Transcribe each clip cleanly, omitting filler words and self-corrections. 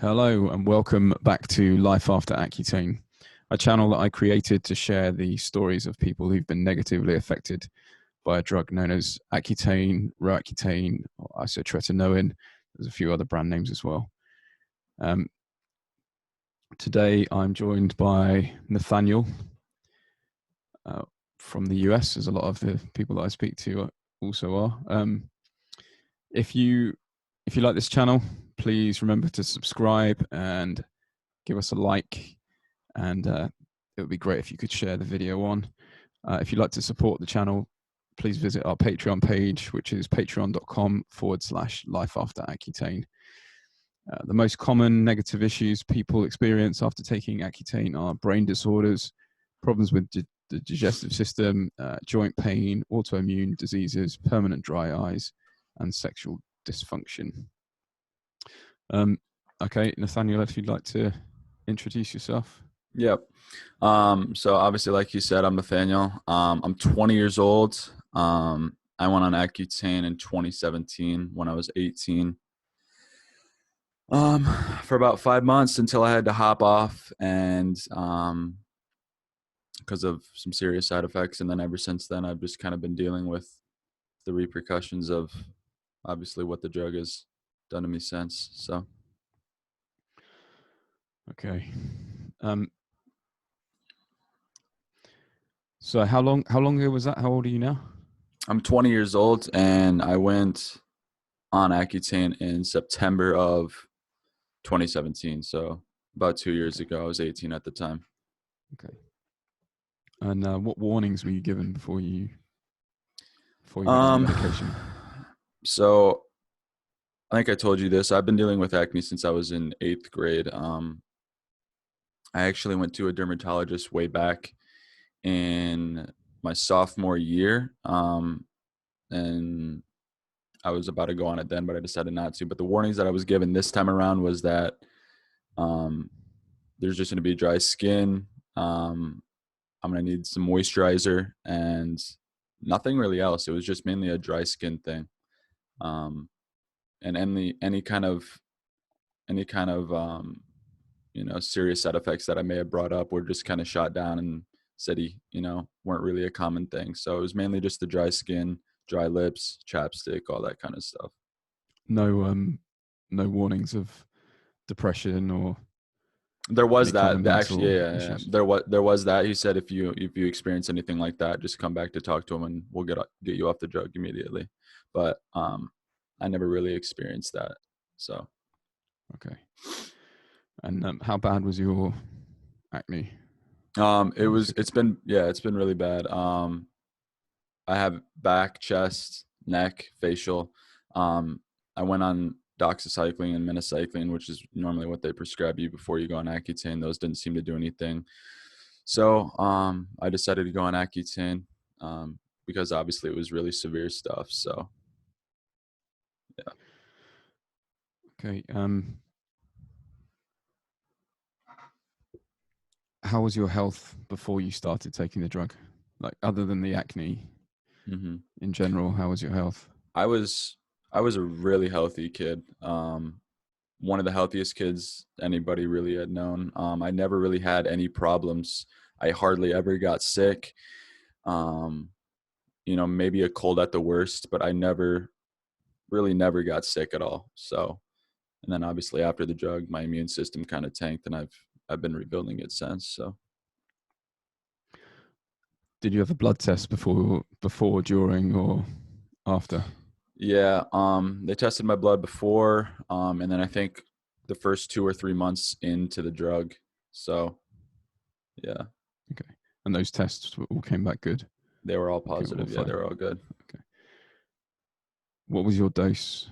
Hello and welcome back to Life After Accutane, a channel that I created to share the stories of people who've been negatively affected by a drug known as Accutane, Roaccutane, or isotretinoin. There's a few other brand names as well. Today I'm joined by Nathaniel from the US, as a lot of the people that I speak to also are. If you like this channel, please remember to subscribe and give us a like, and it would be great if you could share the video on. If you'd like to support the channel, please visit our Patreon page, which is patreon.com/lifeafteraccutane. The most common negative issues people experience after taking Accutane are brain disorders, problems with the digestive system, joint pain, autoimmune diseases, permanent dry eyes, and sexual dysfunction. Okay, Nathaniel, if you'd like to introduce yourself. Yep. So obviously, like you said, I'm Nathaniel. I'm 20 years old. I went on Accutane in 2017 when I was 18. For about 5 months until I had to hop off, and because of some serious side effects. And then ever since then, I've just kind of been dealing with the repercussions of obviously what the drug has done to me since. So. Okay. So how long ago was that? How old are you now? I'm 20 years old, and I went on Accutane in September of 2017. So about 2 years ago. I was 18 at the time. Okay. And what warnings were you given before you went on the medication? So I think I told you this. I've been dealing with acne since I was in 8th grade. I actually went to a dermatologist way back in my sophomore year. And I was about to go on it then, but I decided not to. But the warnings that I was given this time around was that there's just going to be dry skin. I'm going to need some moisturizer and nothing really else. It was just mainly a dry skin thing. And any kind of serious side effects that I may have brought up were just kind of shot down and said weren't really a common thing. So it was mainly just the dry skin, dry lips, chapstick, all that kind of stuff. No warnings of depression or. There was that actually, yeah. There was that. He said if you experience anything like that, just come back to talk to him and we'll get you off the drug immediately. But I never really experienced that. So. Okay. And how bad was your acne? It's been really bad. I have back, chest, neck, facial. I went on doxycycline and minocycline, which is normally what they prescribe you before you go on Accutane. Those didn't seem to do anything. So I decided to go on Accutane because obviously it was really severe stuff. So, yeah. Okay. How was your health before you started taking the drug? Like, other than the acne, in general, how was your health? I was a really healthy kid. One of the healthiest kids anybody really had known. I never really had any problems. I hardly ever got sick. Maybe a cold at the worst, but I never got sick at all. So, and then obviously after the drug, my immune system kind of tanked, and I've been rebuilding it since. So. Did you have a blood test before, during, or after? Yeah, they tested my blood before, and then I think the first 2 or 3 months into the drug. So, yeah. Okay. And those tests all came back good? They were all positive. Okay, yeah, they were all good. Okay. What was your dose?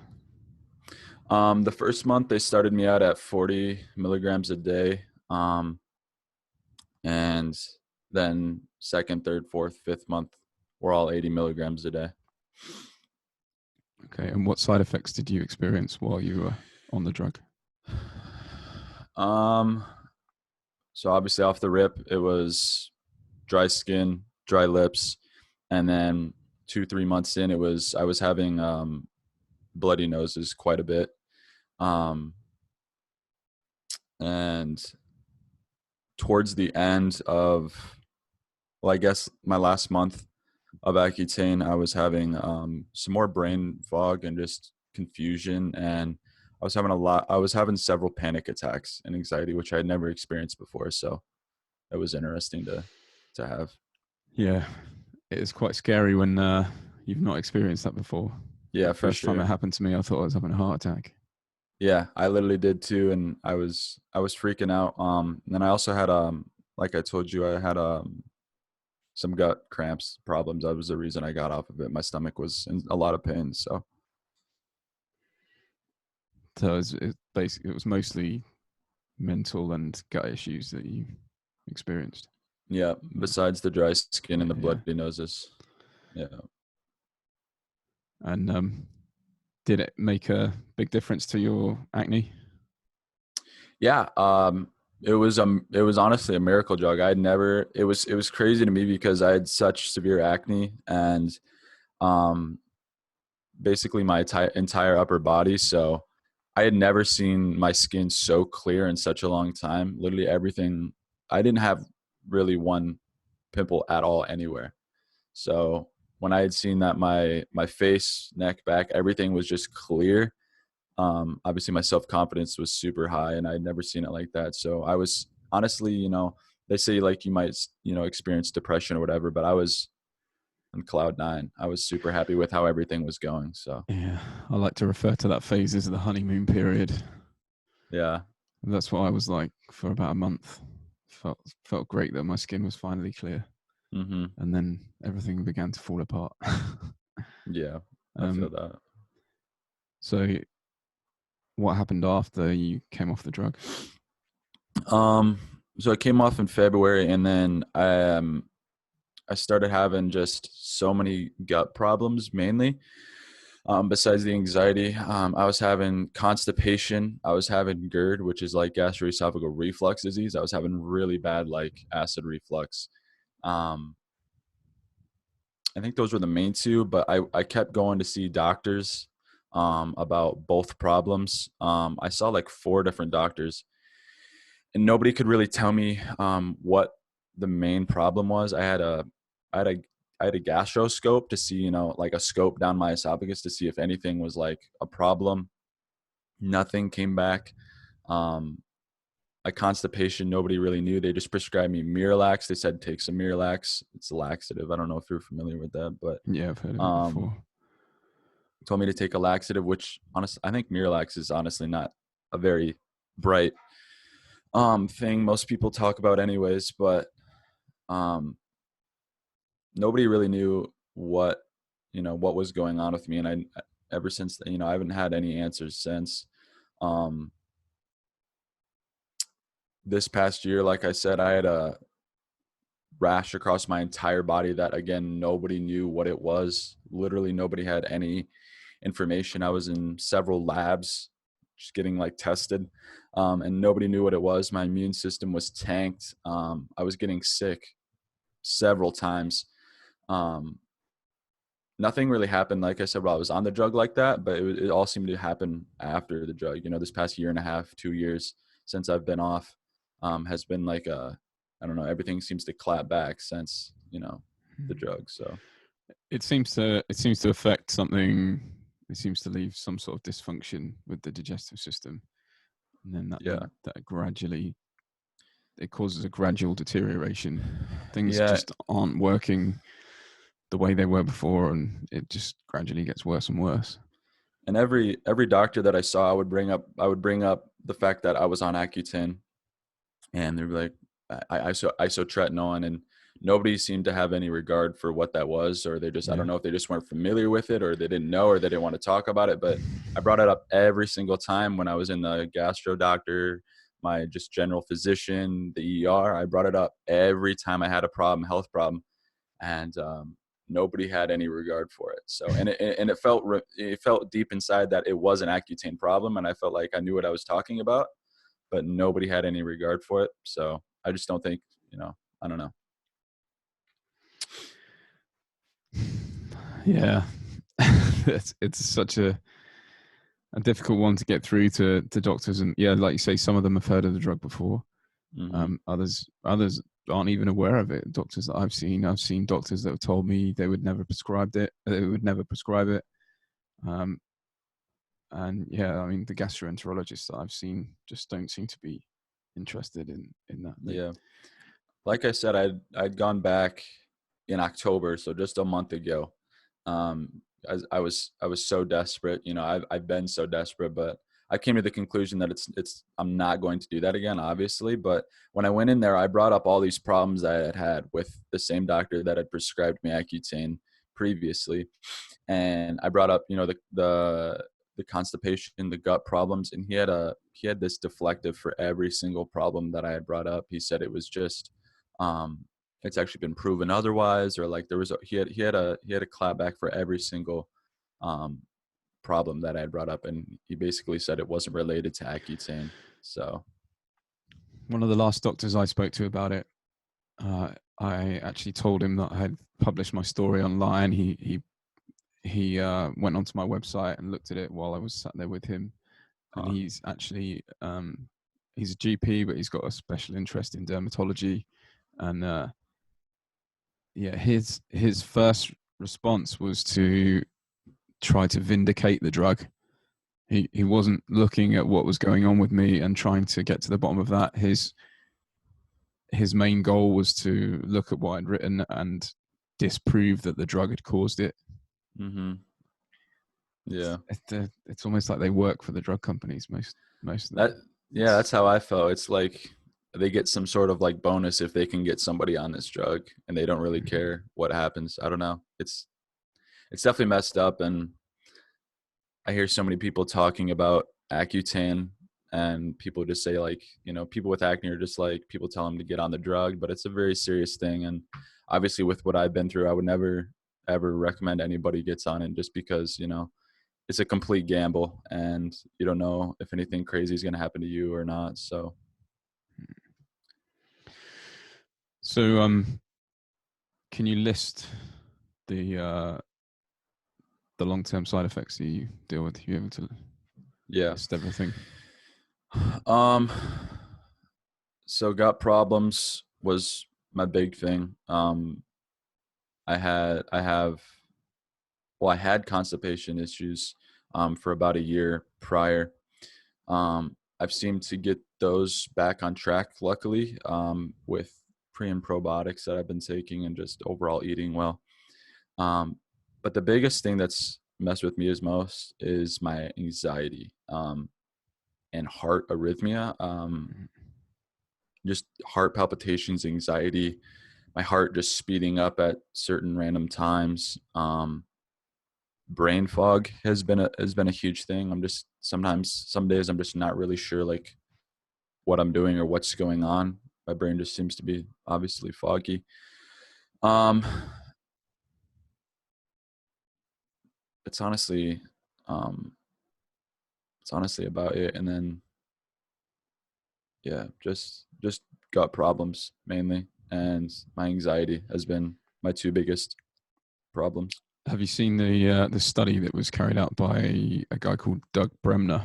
The first month they started me out at 40 milligrams a day. And then second, third, fourth, fifth month were all 80 milligrams a day. Okay. And what side effects did you experience while you were on the drug? So obviously off the rip, it was dry skin, dry lips. And then 2-3 months in, I was having bloody noses quite a bit. And towards the end of, well, I guess my last month of Accutane, I was having some more brain fog and just confusion, and I was having several panic attacks and anxiety, which I had never experienced before. So it was interesting to have. Yeah, it is quite scary when you've not experienced that before. Yeah, The for first time it sure. happened to me, I thought I was having a heart attack. Yeah, I literally did too, and I was freaking out. And then I also had like I told you, I had some gut cramps problems. That was the reason I got off of it. My stomach was in a lot of pain. So So basically, it was mostly mental and gut issues that you experienced. yeah, besides the dry skin and the Yeah. bloody noses. Yeah. And did it make a big difference to your acne? Yeah. It was honestly a miracle drug. It was crazy to me because I had such severe acne and um basically my entire upper body. So I had never seen my skin so clear in such a long time. Literally everything, I didn't have really one pimple at all anywhere. So when I had seen that my face, neck, back, everything was just clear. Obviously my self-confidence was super high and I'd never seen it like that. So I was honestly, they say like you might, experience depression or whatever, but I was on cloud nine. I was super happy with how everything was going. So Yeah, I like to refer to that phase as the honeymoon period. yeah. That's what I was like for about a month. Felt great that my skin was finally clear, Mm-hmm. and then everything began to fall apart. Yeah, I feel that. So, what happened after you came off the drug? So I came off in February, and then I started having just so many gut problems, mainly. Besides the anxiety, I was having constipation. I was having GERD, which is like gastroesophageal reflux disease. I was having really bad like acid reflux. Um, I think those were the main two, but I kept going to see doctors about both problems. I saw like 4 different doctors, and nobody could really tell me what the main problem was. I had a I had a gastroscope to see, like a scope down my esophagus to see if anything was like a problem. Nothing came back. Um, my constipation, nobody really knew. They just prescribed me Miralax. They said take some Miralax. It's a laxative. I don't know if you're familiar with that, but Yeah, I've heard of it um, before. told me to take a laxative, which honestly, I think Miralax is honestly not a very bright thing most people talk about anyways, but um nobody really knew what was going on with me, and I ever since, I haven't had any answers since. um this past year, like I said, I had a rash across my entire body that, again, nobody knew what it was. Literally nobody had any information. I was in several labs just getting like tested, and nobody knew what it was. My immune system was tanked. I was getting sick several times. um, Nothing really happened, like I said, while I was on the drug like that, but it all seemed to happen after the drug. This past year and a half, 2 years since I've been off, has been like I don't know, everything seems to clap back since, the drug. So It seems to affect something. It seems to leave some sort of dysfunction with the digestive system, and then yeah. that gradually it causes a gradual deterioration. Things Yeah. just aren't working the way they were before, and it just gradually gets worse and worse. And every doctor that I saw, I would bring up the fact that I was on Accutane, and they'd be like, isotretinoin, and nobody seemed to have any regard for what that was, or they just, I Yeah. don't know if they just weren't familiar with it, or they didn't know, or they didn't want to talk about it. But I brought it up every single time when I was in the gastro doctor, my just general physician, the ER. I brought it up every time I had a problem, health problem, and nobody had any regard for it. So, and it felt deep inside that it was an Accutane problem, and I felt like I knew what I was talking about, but nobody had any regard for it. So I just don't think, I don't know. Yeah, it's such a a difficult one to get through to doctors. And yeah, like you say, some of them have heard of the drug before. Mm-hmm. Others aren't even aware of it. Doctors that I've seen doctors that have told me they would never prescribe it. They would never prescribe it. And yeah, I mean, the gastroenterologists that I've seen just don't seem to be interested in that. Yeah. Like I said, I'd gone back in October, so just a month ago. As I was so desperate, you know, I've been so desperate, but I came to the conclusion that it's I'm not going to do that again, obviously. But when I went in there, I brought up all these problems I had had with the same doctor that had prescribed me Accutane previously, and I brought up, you know, the constipation, the gut problems, and he had this deflective for every single problem that I had brought up. He said it was just it's actually been proven otherwise, or like there was he had a clapback for every single um problem that I had brought up, and he basically said it wasn't related to Accutane. So one of the last doctors I spoke to about it, I actually told him that I had published my story online. He went onto my website and looked at it while I was sat there with him, and he's actually he's a GP, but he's got a special interest in dermatology, and yeah, his first response was to try to vindicate the drug. He wasn't looking at what was going on with me and trying to get to the bottom of that. His main goal was to look at what I'd written and disprove that the drug had caused it. mm-hmm. Yeah, it's almost like they work for the drug companies, most of them. That's how I felt. It's like they get some sort of like bonus if they can get somebody on this drug, and they don't really care what happens. I don't know. It's definitely messed up, and I hear so many people talking about Accutane, and people just say, like, you know, people with acne are just like, people tell them to get on the drug, but it's a very serious thing. And obviously with what I've been through, I would never ever recommend anybody gets on it, just because, you know, it's a complete gamble and you don't know if anything crazy is going to happen to you or not. So can you list the long-term side effects that you deal with? You able to list everything? So gut problems was my big thing. I had constipation issues for about a year prior. I've seemed to get those back on track, luckily, with pre and probiotics that I've been taking and just overall eating well. But the biggest thing that's messed with me as most is my anxiety and heart arrhythmia. Just heart palpitations, anxiety, my heart just speeding up at certain random times. Brain fog has been a huge thing. I'm just sometimes, some days I'm just not really sure like what I'm doing or what's going on. My brain just seems to be obviously foggy. It's honestly about it. And then yeah, just gut problems mainly, and my anxiety has been my two biggest problems. Have you seen the study that was carried out by a guy called Doug Bremner?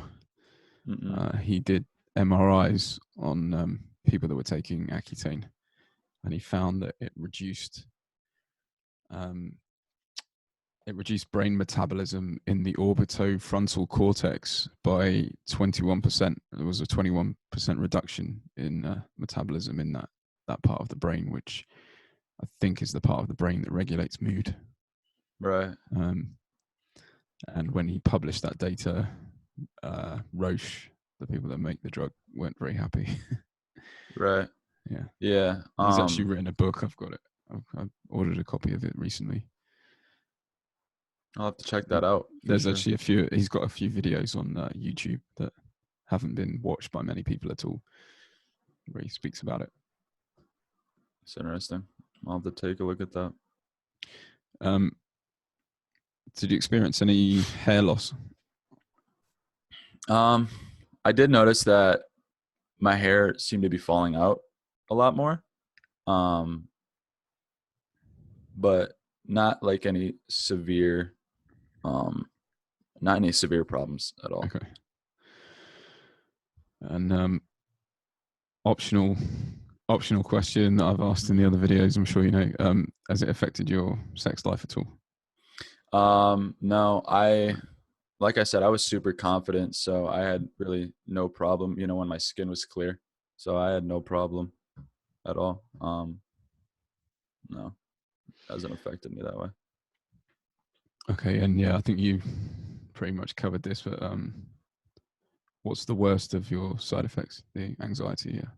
He did MRIs on people that were taking Accutane, and he found that it reduced brain metabolism in the orbitofrontal cortex by 21%. There was a 21% reduction in metabolism in that part of the brain, which I think is the part of the brain that regulates mood. Right. And when he published that data, Roche, the people that make the drug, weren't very happy. Right. Yeah. Yeah. He's actually written a book. I've got it. I've ordered a copy of it recently. I'll have to check that out. There's actually he's got a few videos on YouTube that haven't been watched by many people at all, where he speaks about it. It's interesting. I'll have to take a look at that. Did you experience any hair loss? I did notice that my hair seemed to be falling out a lot more. But not like any severe Not any severe problems at all. Okay. And optional question that I've asked in the other videos, I'm sure you know, has it affected your sex life at all? No, like I said, I was super confident, so I had really no problem, when my skin was clear. So I had no problem at all. No, hasn't affected me that way. Okay, and yeah, I think you pretty much covered this, but what's the worst of your side effects? The anxiety, yeah.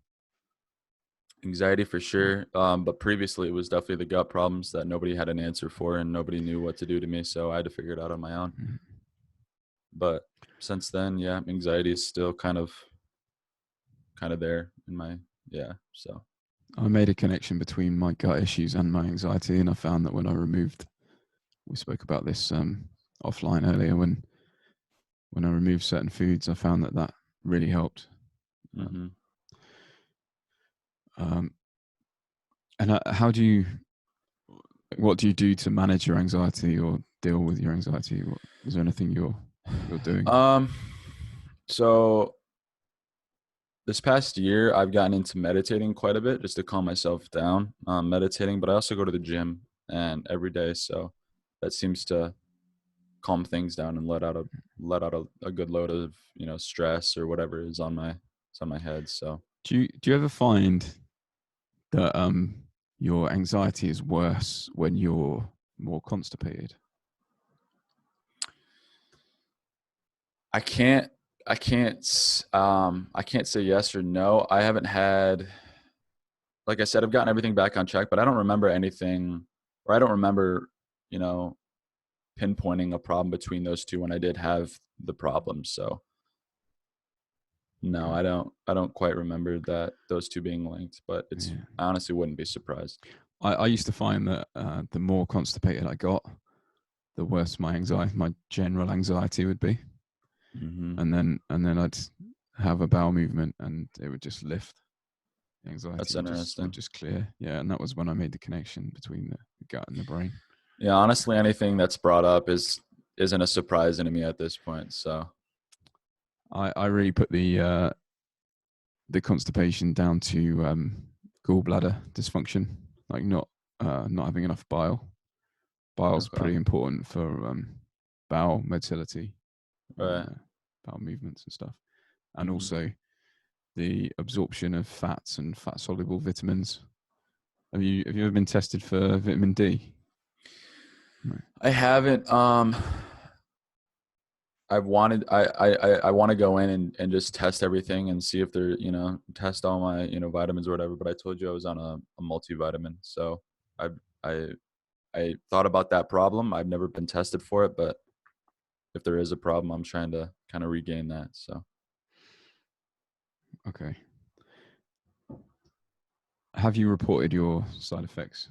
Anxiety for sure. But previously it was definitely the gut problems that nobody had an answer for and nobody knew what to do to me. So I had to figure it out on my own. Mhm. But since then, yeah, anxiety is still kind of there in my, yeah. So I made a connection between my gut issues and my anxiety, and I found that when I removed, we spoke about this offline earlier, when I removed certain foods, I found that really helped. mm-hmm. And what do you do to manage your anxiety or deal with your anxiety? Is there anything you're doing? So this past year, I've gotten into meditating quite a bit just to calm myself down. Meditating, but I also go to the gym and every day, so that seems to calm things down and let out a good load of stress or whatever is on my head. So Do you ever find that your anxiety is worse when you're more constipated? I can't say yes or no. I haven't had, like I said, I've gotten everything back on track, but I don't remember anything, or I don't remember, pinpointing a problem between those two when I did have the problem. So no, Okay. I don't quite remember that those two being linked, but Yeah. I honestly wouldn't be surprised. I used to find that the more constipated I got, the worse my general anxiety would be. Mm-hmm. And then I'd have a bowel movement and it would just lift. The anxiety That's would interesting. just clear. Yeah, and that was when I made the connection between the gut and the brain. Yeah, honestly, anything that's brought up isn't a surprise to me at this point. So I really put the constipation down to gallbladder dysfunction, like not having enough bile. Bile's okay, pretty important for bowel motility, right. bowel movements and stuff, and Mm-hmm. also the absorption of fats and fat soluble vitamins. Have you ever been tested for vitamin D? No. I haven't. I want to go in and just test everything and see if they're, test all my, vitamins or whatever. But I told you I was on a multivitamin. So I, I, I thought about that problem. I've never been tested for it, but if there is a problem, I'm trying to kind of regain that. So, Okay. Have you reported your side effects?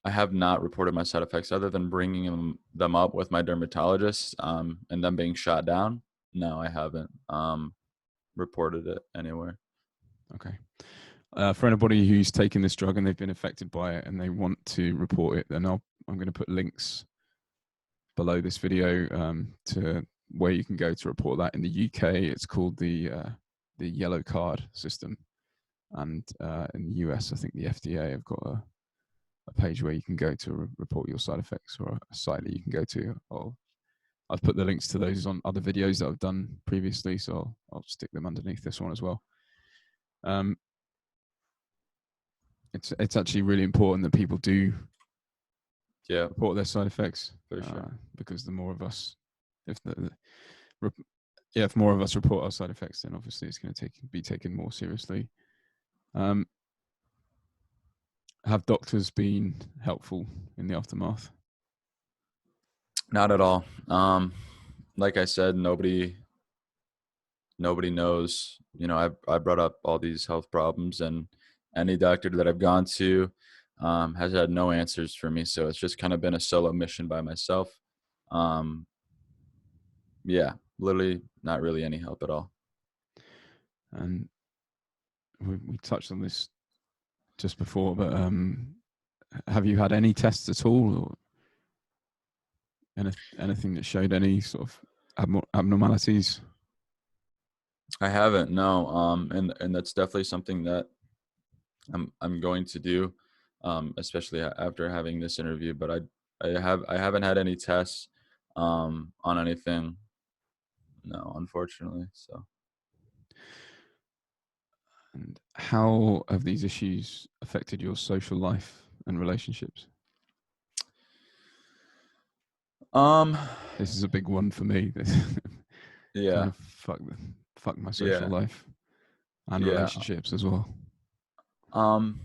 I have not reported my side effects other than bringing them up with my dermatologist, and them being shot down. No, I haven't, reported it anywhere. Okay. For anybody who's taken this drug and they've been affected by it and they want to report it, then I'm going to put links below this video to where you can go to report that. In the UK, it's called the yellow card system, and in the US, I think the FDA have got a page where you can go to report your side effects, or a site that you can go to. I've put the links to those on other videos that I've done previously, so I'll stick them underneath this one as well. It's actually really important that people do report their side effects, for sure. because the more of us, if more of us report our side effects, then obviously it's going to be taken more seriously. Have doctors been helpful in the aftermath? Not at all. Like I said, nobody knows. I brought up all these health problems, and any doctor that I've gone to has had no answers for me. So it's just kind of been a solo mission by myself. Yeah, literally not really any help at all. And we touched on this just before, but have you had any tests at all, or Anything that showed any sort of abnormalities? I haven't, no. And that's definitely something that I'm going to do, especially after having this interview. But I haven't had any tests on anything. No, unfortunately. So And how have these issues affected your social life and relationships? um This is a big one for me. This kind yeah, of fuck my social yeah, life and yeah. relationships as well. Um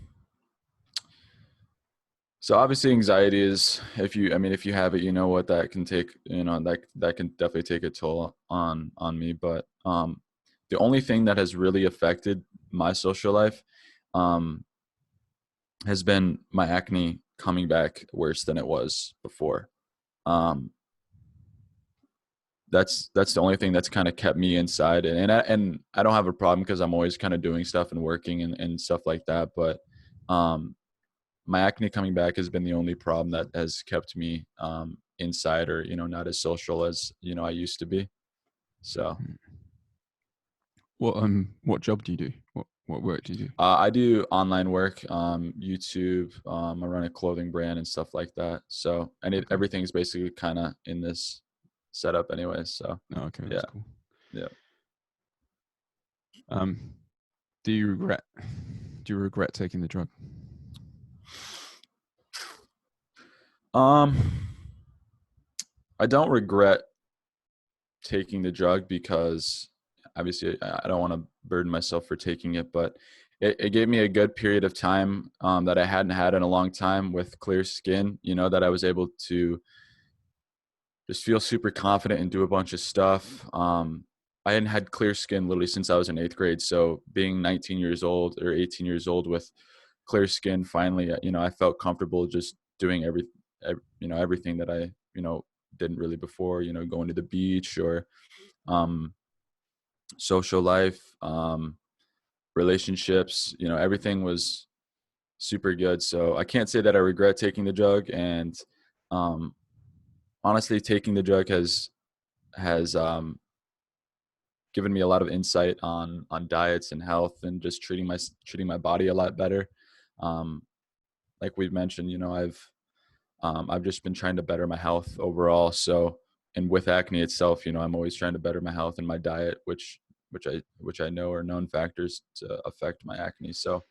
so obviously anxiety is, if you have it, you know what that can take, that can definitely take a toll on me. But the only thing that has really affected my social life um has been my acne coming back worse than it was before. Um, that's the only thing that's kind of kept me inside, and I don't have a problem because I'm always kind of doing stuff and working and stuff like that. But um, my acne coming back has been the only problem that has kept me inside, or not as social as I used to be. So What job do you do? What work do you do? I do online work, YouTube. I run a clothing brand and stuff like that. So Okay. everything's basically kind of in this setup, anyways. So Oh, okay, yeah, that's cool. yeah. Um, do you regret taking the drug? Um, I don't regret taking the drug because obviously I don't want to burden myself for taking it, but it gave me a good period of time that I hadn't had in a long time with clear skin. That I was able to just feel super confident and do a bunch of stuff. I hadn't had clear skin literally since I was in 8th grade. So being 19 years old or 18 years old with clear skin, finally, I felt comfortable just doing everything that I, didn't really before, going to the beach or um, social life, relationships, everything was super good. So I can't say that I regret taking the drug. And um, honestly, taking the drug has given me a lot of insight on diets and health and just treating my body a lot better. Um, like we've mentioned, I've just been trying to better my health overall. So, and with acne itself, I'm always trying to better my health and my diet, which I know are known factors to affect my acne. So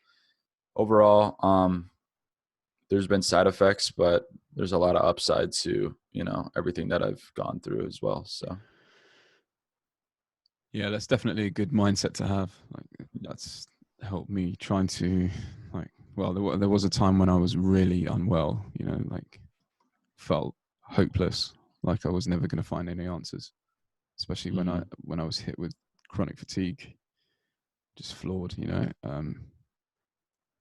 overall, there's been side effects, but there's a lot of upside to everything that I've gone through as well. So Yeah, that's definitely a good mindset to have. Like that's helped me trying to well, there was a time when I was really unwell, like felt hopeless, like I was never going to find any answers, especially when I was hit with chronic fatigue, just floored,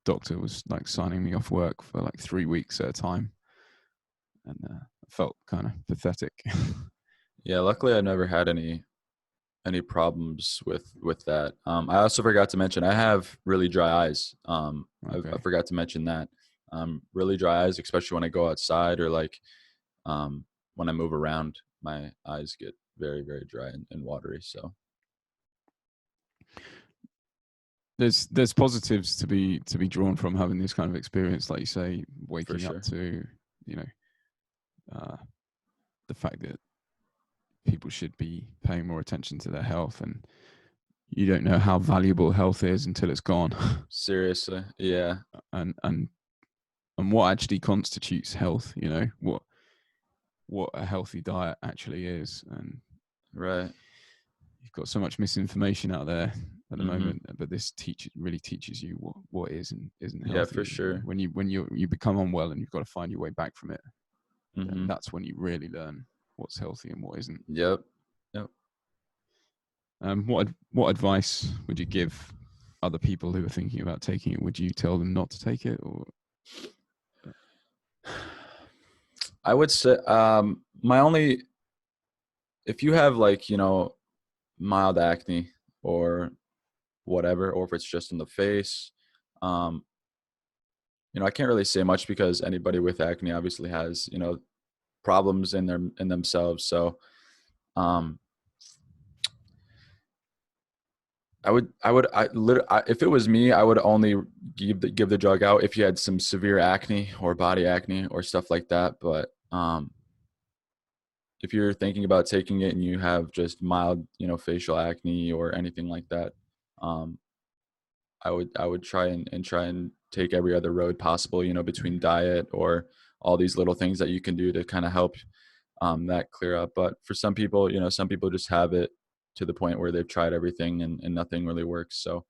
doctor was like signing me off work for like 3 weeks at a time, and I felt kind of pathetic. yeah, luckily I never had any problems with that. I also forgot to mention I have really dry eyes. I Okay. forgot to mention that. Really dry eyes, especially when I go outside or like when I move around, my eyes get very, very dry and watery. So There's positives to be drawn from having this kind of experience, like you say, for waking up sure. to uh, the fact that people should be paying more attention to their health, and you don't know how valuable health is until it's gone. Seriously. Yeah. and what actually constitutes health, what a healthy diet actually is. And Right. you've got so much misinformation out there at the Mm-hmm. moment, but this really teaches you what is and isn't Yeah, for healthy. sure. When you become unwell and you've got to find your way back from it, then Mm-hmm. that's when you really learn what's healthy and what isn't. Yep. Yep. What advice would you give other people who are thinking about taking it? Would you tell them not to take it, or I would say my only if you have like, mild acne or whatever, or if it's just in the face, um, I can't really say much because anybody with acne obviously has, problems in themselves. So um if it was me, I would only give the drug out if you had some severe acne or body acne or stuff like that. But if you're thinking about taking it and you have just mild, facial acne or anything like that, um, I would try and take every other road possible, between diet or all these little things that you can do to kind of help that clear up. But for some people, some people just have it to the point where they've tried everything and nothing really works. So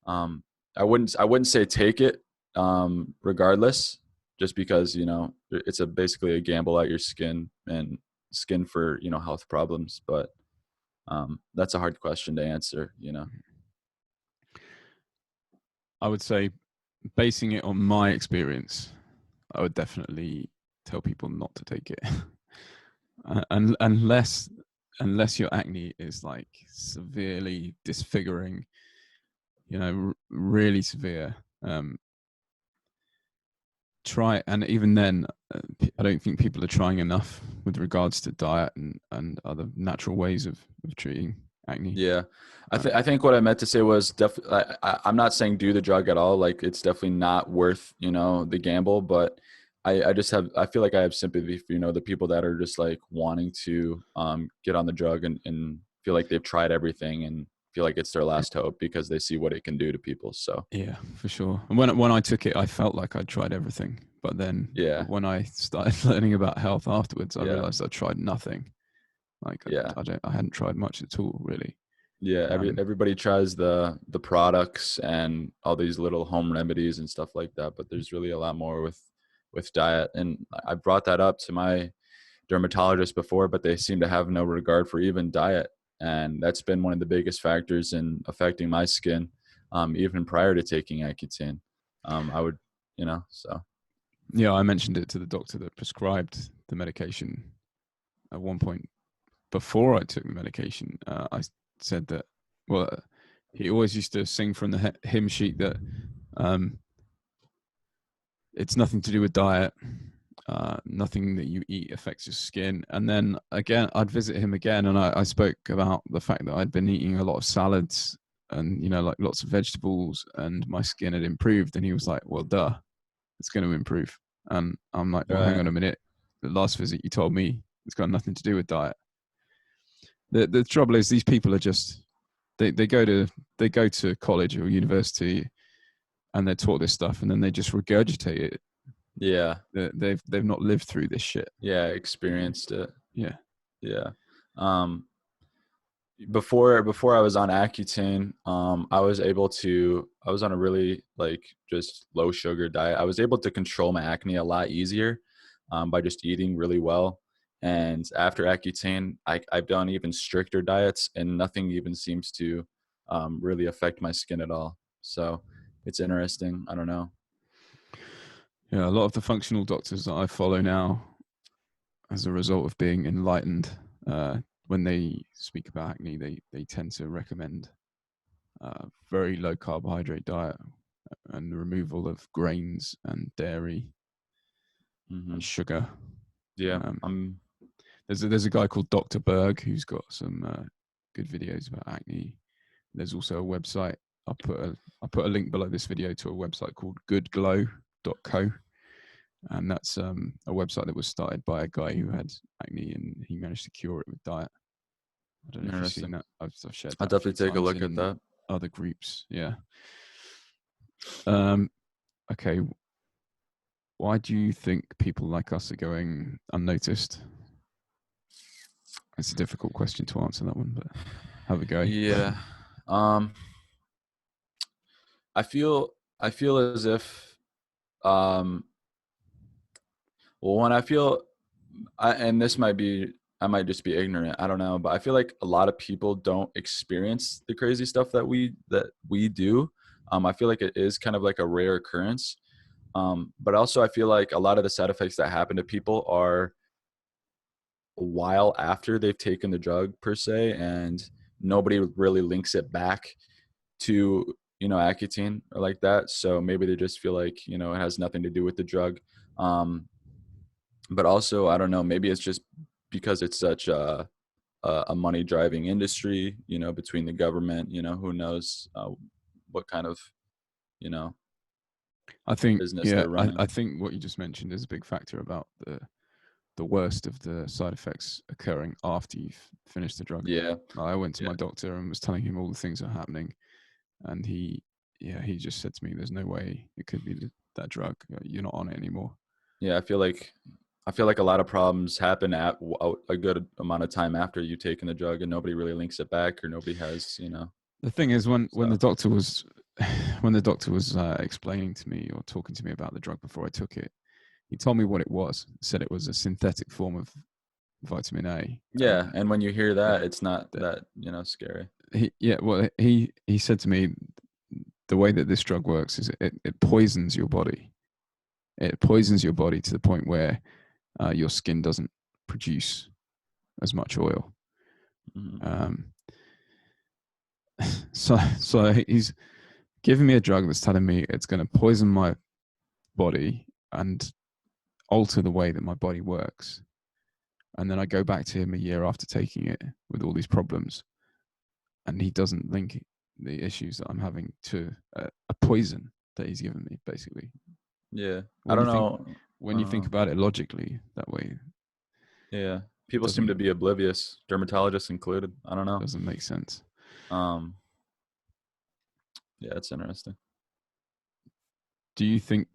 um, I wouldn't say take it regardless, just because it's basically a gamble at your skin and skin for health problems. But that's a hard question to answer. I would say, basing it on my experience, I would definitely tell people not to take it. Unless your acne is like severely disfiguring, really severe. Try, and even then, I don't think people are trying enough with regards to diet and other natural ways of treating acne. Yeah, I think what I meant to say was definitely. I'm not saying do the drug at all. Like, it's definitely not worth the gamble. But I feel like I have sympathy for the people that are just like wanting to get on the drug and feel like they've tried everything and feel like it's their last hope because they see what it can do to people. So Yeah, for sure. And when I took it, I felt like I'd tried everything. But then yeah, when I started learning about health afterwards, I yeah, realized I tried nothing. Like yeah. I hadn't tried much at all, really. Yeah, everybody tries the products and all these little home remedies and stuff like that, but there's really a lot more with diet. And I brought that up to my dermatologist before, but they seem to have no regard for even diet, and that's been one of the biggest factors in affecting my skin, even prior to taking Accutane. I would, so Yeah, I mentioned it to the doctor that prescribed the medication at one point before I took the medication. I said that, well, he always used to sing from the hymn sheet that it's nothing to do with diet. Nothing that you eat affects your skin. And then again, I'd visit him again, and I spoke about the fact that I'd been eating a lot of salads and like lots of vegetables, and my skin had improved. And he was like, "Well, duh, it's going to improve." And I'm like, "Well, hang right. on a minute. The last visit you told me it's got nothing to do with diet." The trouble is, these people are just they go to college or university, and they're taught this stuff, and then they just regurgitate it. Yeah, They've not lived through this shit. yeah, experienced it. Yeah. Yeah. Um, before I was on Accutane, I was on a really like just low sugar diet. I was able to control my acne a lot easier by just eating really well. And after Accutane, I've done even stricter diets, and nothing even seems to really affect my skin at all. So it's interesting. I don't know. Yeah, a lot of the functional doctors that I follow now, as a result of being enlightened, when they speak about acne, they tend to recommend very low carbohydrate diet and the removal of grains and dairy Hmm. and sugar. Yeah, Um, there's a guy called Dr. Berg who's got some good videos about acne. There's also a website. I'll put a link below this video to a website called goodglow.co. And that's a website that was started by a guy who had acne, and he managed to cure it with diet. I don't know if you've seen interesting. that. I've shared I'll that a few definitely take a times look at in that. other groups. Yeah. Um, okay. Why do you think people like us are going unnoticed? It's a difficult question to answer, that one, but have a go. Yeah. Um, I feel as if um well, when and this might be, I might just be ignorant, I don't know, but I feel like a lot of people don't experience the crazy stuff that we do. I feel like it is kind of like a rare occurrence. But also I feel like a lot of the side effects that happen to people are a while after they've taken the drug per se, and nobody really links it back to Accutane or like that. So maybe they just feel like it has nothing to do with the drug. Um, But also, I don't know, maybe it's just because it's such a money driving industry, you know, between the government, you know, who knows what kind of, you know, I think, business yeah, they're I running. think what you just mentioned is a big factor about the worst of the side effects occurring after you've finished the drug. Yeah. I went to Yeah. my doctor and was telling him all the things that are happening, and he just said to me, "There's no way it could be that drug. You're not on it anymore." Yeah. I feel like a lot of problems happen at a good amount of time after you've taken the drug and nobody really links it back or nobody has, you know, The thing is, when the so doctor was when the doctor was explaining to me or talking to me about the drug before I took it, he told me what it was. He said it was a synthetic form of vitamin A. yeah. And when you hear That, that, it's not that that, you know, scary. he said to me, the way that this drug works is it poisons your body. It poisons your body to the point where your skin doesn't produce as much oil. Mhm. Um, so he's giving me a drug that's telling me it's going to poison my body and alter the way that my body works. And then I go back to him a year after taking it with all these problems, and he doesn't link the issues that I'm having to a poison that he's given me, basically. Yeah. I When you don't think know. when you think about it logically that way, Yeah. it People seem to doesn't be oblivious, dermatologists included. I don't know. doesn't make sense. Um, yeah, it's interesting. Do you think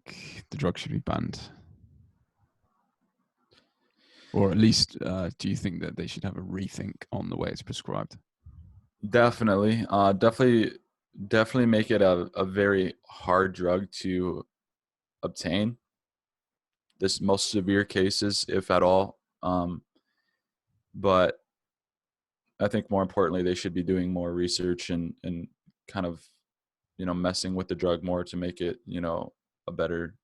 the drug should be banned, or at least do you think that they should have a rethink on the way it's prescribed? Definitely. Definitely make it a very hard drug to obtain. This most severe cases, if at all. But I think more importantly, they should be doing more research and kind of, you know, messing with the drug more to make it, you know, a better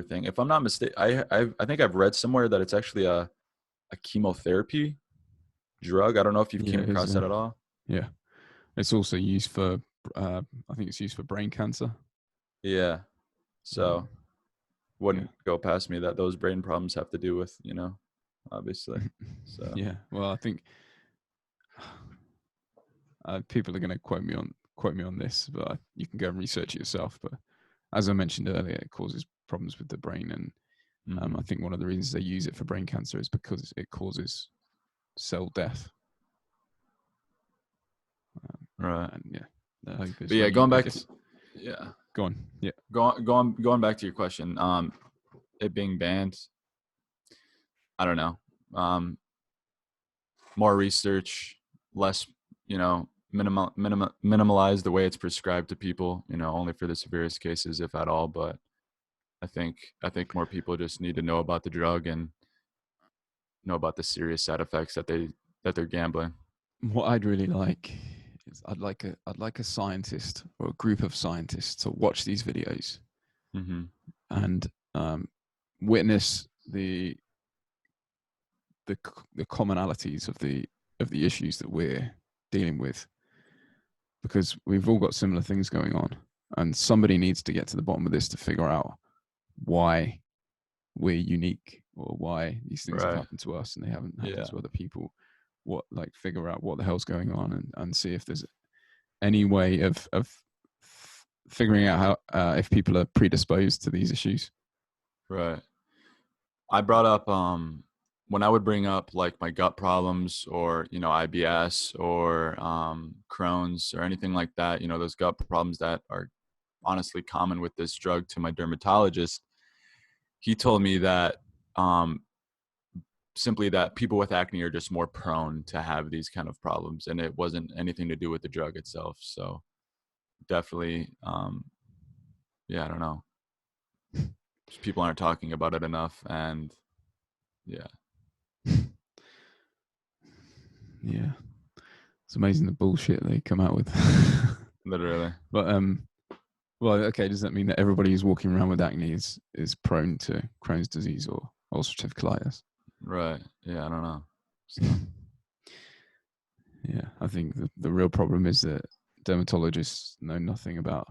thing. If I'm not mistaken, I think I've read somewhere that it's actually a chemotherapy drug. I don't know if you've Yeah, came it is. across that at all. Yeah, it's also used for. I think it's used for brain cancer. Yeah. So Yeah, wouldn't go past me that those brain problems have to do with, you know, obviously. So yeah. Well, I think people are going to quote me on this, but you can go and research it yourself. But as I mentioned earlier, it causes problems with the brain, and I mhm. think one of the reasons they use it for brain cancer is because it causes cell death. Right. And yeah, the hope But is yeah, when you, going I back to guess, yeah, go on. Yeah, going back to your question, it being banned, I don't know. Um, More research, less, you know, minimalize the way it's prescribed to people, you know, only for the severest cases, if at all. But I think more people just need to know about the drug and know about the serious side effects that they're gambling. what I'd really like is I'd like a scientist or a group of scientists to watch these videos Hmm. and witness the commonalities of the issues that we're dealing with, because we've all got similar things going on, and somebody needs to get to the bottom of this to figure out why we're unique or why these things have Right. happened to us and they haven't happened Yeah. to other people. What, like, figure out what the hell's going on, and see if there's any way of figuring out how if people are predisposed to these issues. Right. I brought up when I would bring up like my gut problems or, you know, IBS or Crohn's or anything like that, you know, those gut problems that are honestly common with this drug to my dermatologist. He told me that um, simply that people with acne are just more prone to have these kind of problems, and it wasn't anything to do with the drug itself. So definitely, yeah, I don't know. Just people aren't talking about it enough, and yeah, Yeah, it's amazing the bullshit they come out with. literally, But well, okay, does that mean that everybody who's walking around with acne is prone to Crohn's disease or ulcerative colitis? right? Yeah, I don't know. So Yeah, I think the real problem is that dermatologists know nothing about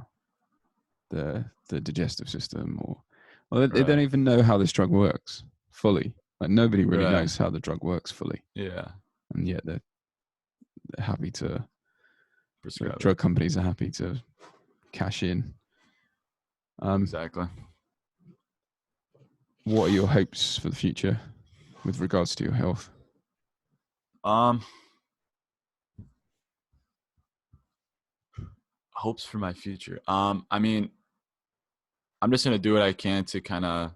the digestive system, or well, they don't right, even know how this drug works fully. Like nobody really Right. knows how the drug works fully, Yeah. and yet they're happy to. The Prescribe it. drug companies are happy to cash in. Exactly. What are your hopes for the future with regards to your health? Hopes for my future. I mean, I'm just gonna do what I can to kind of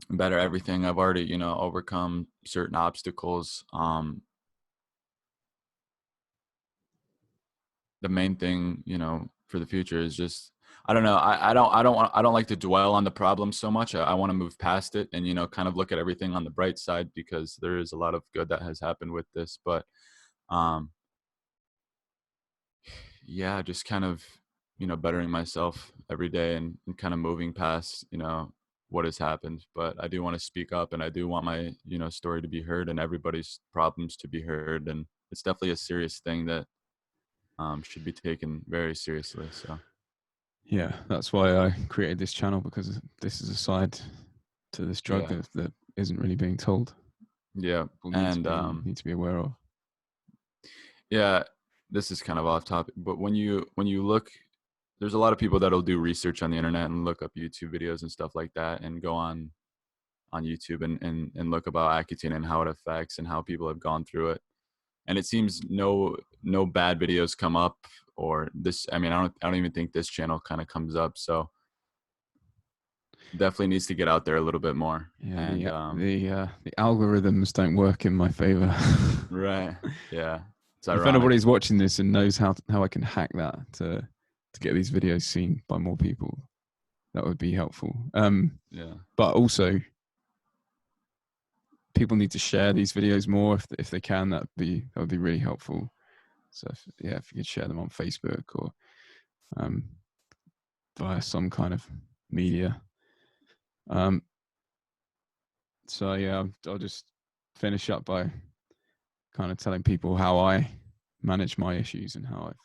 better everything. I've already, overcome certain obstacles. The main thing, for the future is just, I don't know. I don't like to dwell on the problem so much. I want to move past it and, kind of look at everything on the bright side, because there is a lot of good that has happened with this. But, um, yeah, just kind of, bettering myself every day, and kind of moving past, what has happened. But I do want to speak up, and I do want my, story to be heard, and everybody's problems to be heard. And it's definitely a serious thing that should be taken very seriously. So Yeah, that's why I created this channel, because this is a side to this drug yeah, that isn't really being told. yeah, People and need to be aware of. yeah, this is kind of off topic, but when you look, there's a lot of people that'll do research on the internet and look up YouTube videos and stuff like that, and go on YouTube and look about Accutane and how it affects and how people have gone through it. And it seems no bad videos come up, or this. I mean, I don't even think this channel kind of comes up. So definitely needs to get out there a little bit more. Yeah, And the algorithms don't work in my favor. right, yeah, it's If ironic. anybody's watching this and knows how I can hack that to get these videos seen by more people, that would be helpful. Yeah, But also, people need to share these videos more if they can. That would be really helpful. So if you could share them on Facebook or via some kind of media. So yeah, I'll just finish up by kind of telling people how I manage my issues and how I've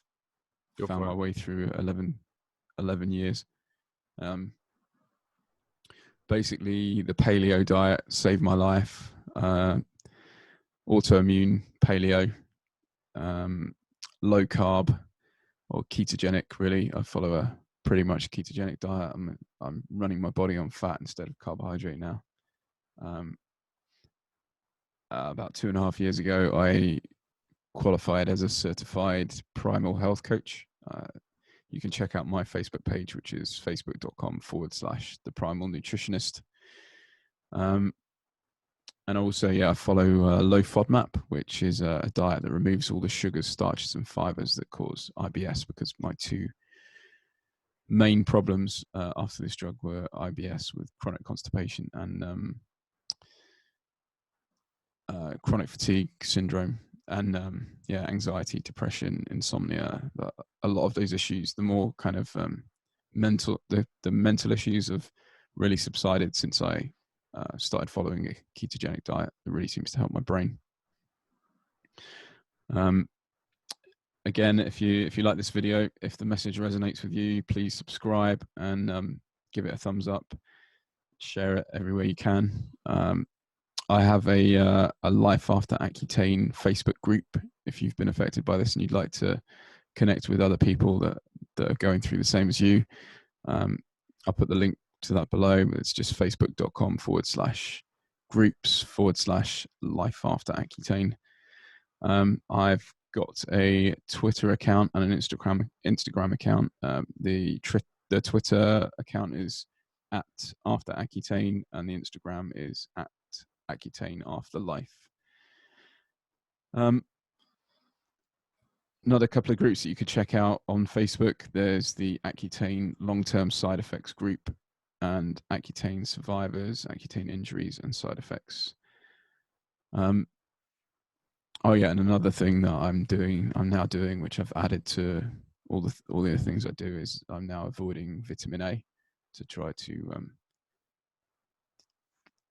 found my way through 11 years. Basically, the paleo diet saved my life. Autoimmune paleo, low carb or ketogenic. Really, I follow a pretty much ketogenic diet. I'm running my body on fat instead of carbohydrate now. About 2.5 years ago, I qualified as a certified primal health coach. You can check out my Facebook page, which is facebook.com/the primal nutritionist. And also, I follow low FODMAP, which is a diet that removes all the sugars, starches, and fibers that cause IBS, because my two main problems after this drug were IBS with chronic constipation and chronic fatigue syndrome, and anxiety, depression, insomnia. But a lot of those issues, the more kind of the mental issues have really subsided since I started following a ketogenic diet. It really seems to help my brain. Again, if you like this video, if the message resonates with you, please subscribe and give it a thumbs up. Share it everywhere you can. I have a Life After Accutane Facebook group. If you've been affected by this and you'd like to connect with other people that are going through the same as you, I'll put the link to that below. It's just facebook.com/groups/Life After Accutane. I've got a Twitter account and an Instagram account. The Twitter account is @AfterAccutane, and the Instagram is @Accutane After Life. Another couple of groups that you could check out on Facebook. There's the Accutane Long-Term Side Effects group and Accutane Survivors, Accutane Injuries and Side Effects. Oh yeah, and another thing that I'm now doing, which I've added to all the other things I do, is I'm now avoiding vitamin A to try to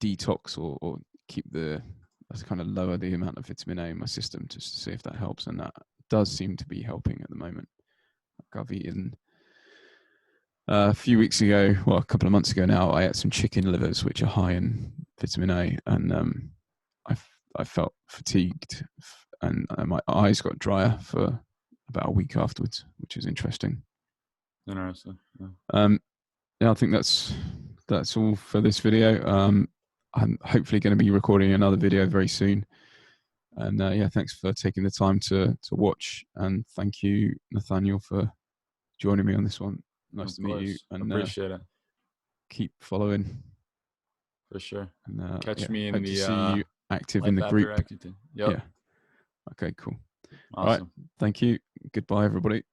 detox or keep kind of lower the amount of vitamin A in my system, just to see if that helps, and that does seem to be helping at the moment. I've eaten A few weeks ago, well, a couple of months ago now, I ate some chicken livers, which are high in vitamin A, and I felt fatigued, and my eyes got drier for about a week afterwards, which is interesting. Interesting. Yeah. Yeah, I think that's all for this video. I'm hopefully going to be recording another video very soon. And yeah, thanks for taking the time to watch, and thank you, Nathaniel, for joining me on this one. Nice to meet you, and appreciate it. keep following. For sure. And Catch me in hope the to see you active in Life the After group. Accutane. Yep. Yeah. Okay, cool. Awesome. All right. Thank you. Goodbye, everybody.